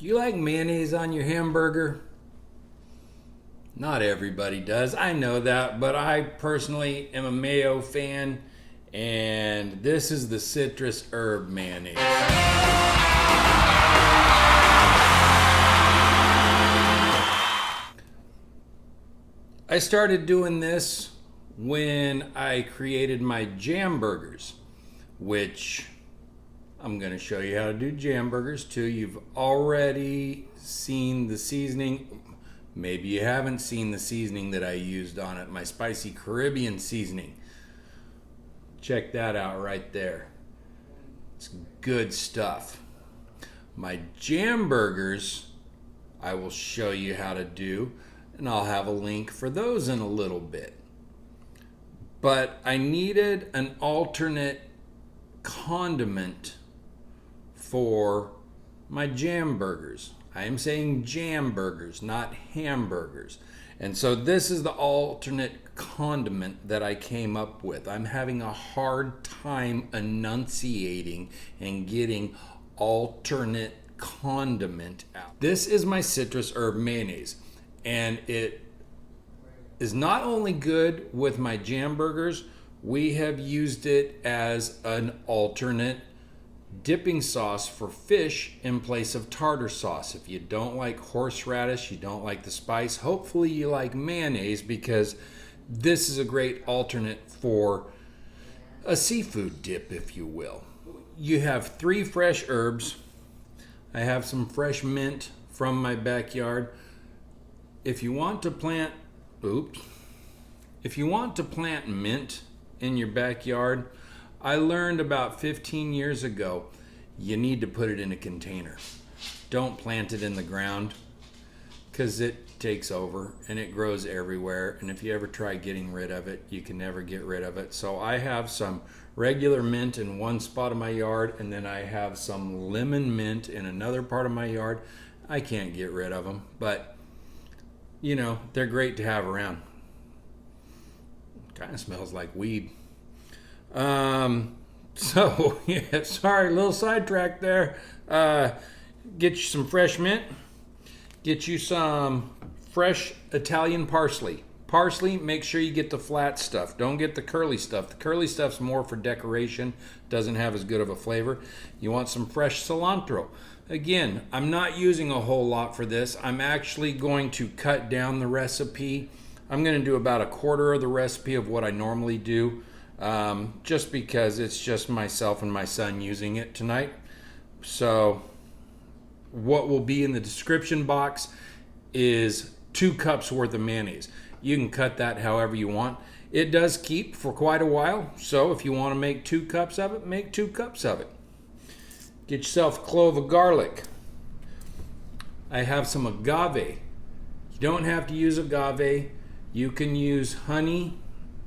Do you like mayonnaise on your hamburger? Not everybody does, I know that, but I personally am a mayo fan, and this is the citrus herb mayonnaise. I started doing this when I created my jam burgers, which I'm going to show you how to do jam burgers too. You've already seen the seasoning. Maybe you haven't seen the seasoning that I used on it, my spicy Caribbean seasoning. Check that out right there. It's good stuff. My jam burgers, I will show you how to do, and I'll have a link for those in a little bit. But I needed an alternate condiment for my jam burgers. I am saying jam burgers, not hamburgers. And so this is the alternate condiment that I came up with. I'm having a hard time enunciating and getting alternate condiment out. This is my citrus herb mayonnaise, and it is not only good with my jam burgers, we have used it as an alternate dipping sauce for fish in place of tartar sauce. If you don't like horseradish, you don't like the spice, hopefully you like mayonnaise, because this is a great alternate for a seafood dip, if you will. You have 3 fresh herbs. I have some fresh mint from my backyard. If you want to plant mint in your backyard, I learned about 15 years ago, you need to put it in a container. Don't plant it in the ground, because it takes over and it grows everywhere. And if you ever try getting rid of it, you can never get rid of it. So I have some regular mint in one spot of my yard, and then I have some lemon mint in another part of my yard. I can't get rid of them, but you know, they're great to have around. Kind of smells like weed. So yeah, sorry, a little sidetrack there. Get you some fresh mint. Get you some fresh Italian parsley. Parsley, make sure you get the flat stuff. Don't get the curly stuff. The curly stuff's more for decoration. Doesn't have as good of a flavor. You want some fresh cilantro. Again, I'm not using a whole lot for this. I'm actually going to cut down the recipe. I'm going to do about 1/4 of the recipe of what I normally do, just because it's just myself and my son using it tonight. So what will be in the description box is 2 cups worth of mayonnaise. You can cut that however you want. It does keep for quite a while, so if you want to make 2 cups of it, make 2 cups of it. Get yourself a clove of garlic. I have some agave. You don't have to use agave. You can use honey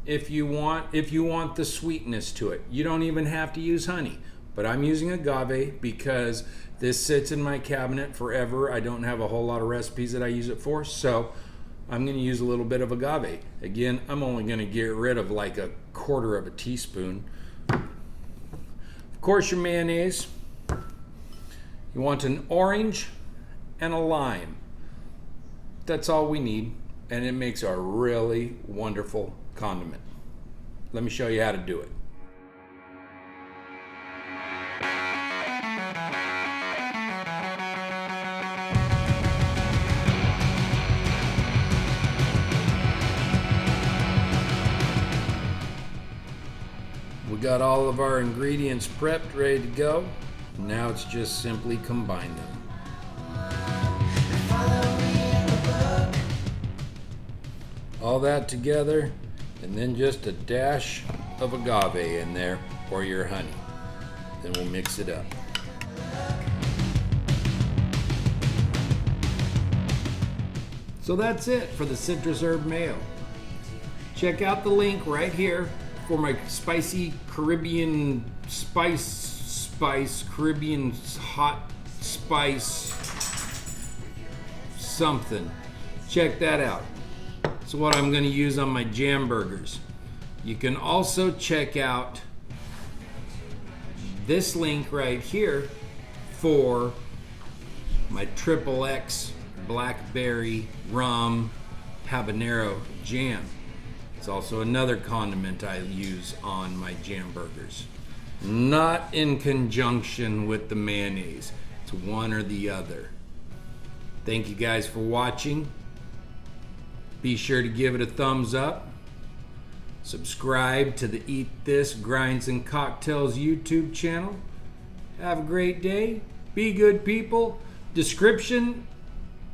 if you want the sweetness to it. You don't even have to use honey, but I'm using agave because this sits in my cabinet forever. I don't have a whole lot of recipes that I use it for, so I'm going to use a little bit of agave. Again, I'm only going to get rid of like 1/4 of a teaspoon. Of course, your mayonnaise. You want an orange and a lime. That's all we need, and it makes a really wonderful condiment. Let me show you how to do it. We got all of our ingredients prepped, ready to go. Now it's just simply combine them. All that together, and then just a dash of agave in there, or your honey. Then we'll mix it up. So that's it for the citrus herb mayo. Check out the link right here for my spicy Caribbean Caribbean hot spice something. Check that out. It's what I'm going to use on my jam burgers. You can also check out this link right here for my triple X blackberry rum habanero jam. It's also another condiment I use on my jam burgers. Not in conjunction with the mayonnaise. It's one or the other. Thank you guys for watching. Be sure to give it a thumbs up. Subscribe to the Eat This Grinds and Cocktails YouTube channel. Have a great day. Be good people. Description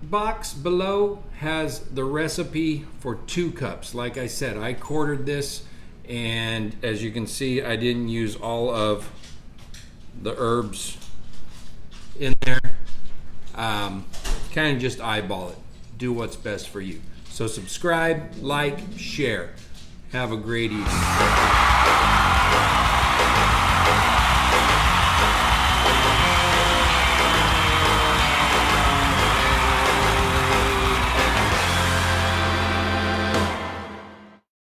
box below has the recipe for 2 cups. Like I said, I quartered this, and as you can see, I didn't use all of the herbs in there. Kind of just eyeball it. Do what's best for you. So subscribe, like, share. Have a great evening.